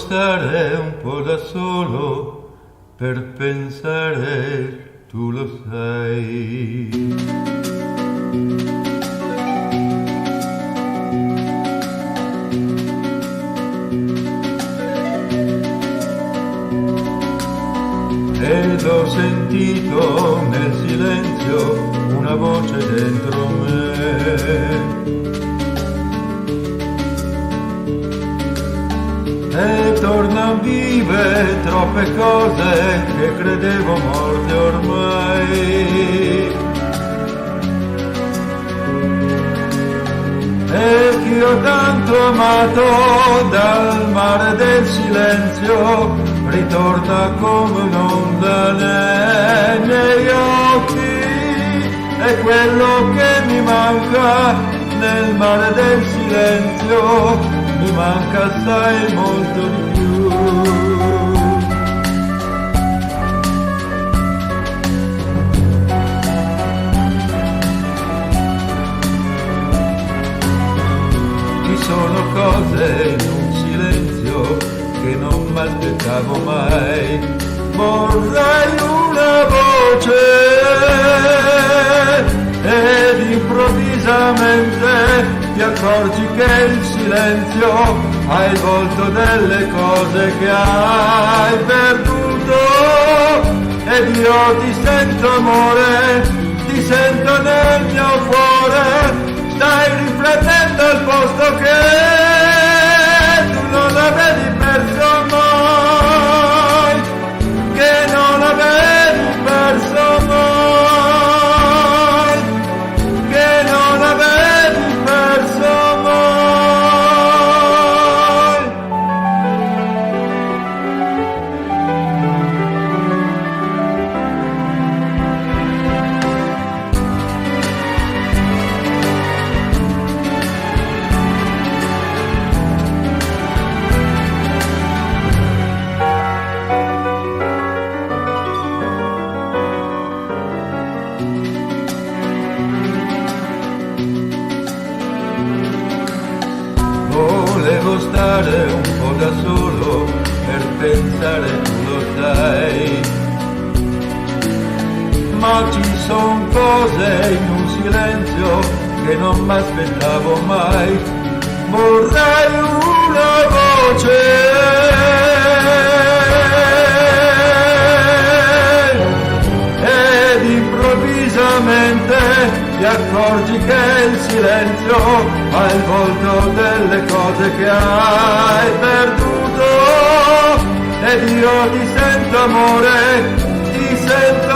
stare un po' da solo per pensare, tu lo sai. Ed ho sentito nel silenzio una voce dentro me. E tornan vive troppe cose che credevo morte ormai. E che ho tanto amato dal mare del silenzio ritorna come un'onda nei occhi. E quello che mi manca nel mare del silenzio mi manca assai molto di più. Ci sono cose in un silenzio che non mi aspettavo mai. Vorrei una voce ed improvvisamente ti accorgi che il silenzio ha il volto delle cose che hai perduto. Ed io ti sento amore, ti sento nel mio cuore, stai riflettendo al posto che tu non avevi perso mai, che non avevi perso mai, che non avevi perso mai. Volevo stare un po' da solo per pensare, tu lo sai. Ma ci son cose in un silenzio che non mi aspettavo mai. Vorrei una voce ed improvvisamente ti accorgi che il silenzio ha il volto delle cose che hai perduto. Ed io ti sento amore, ti sento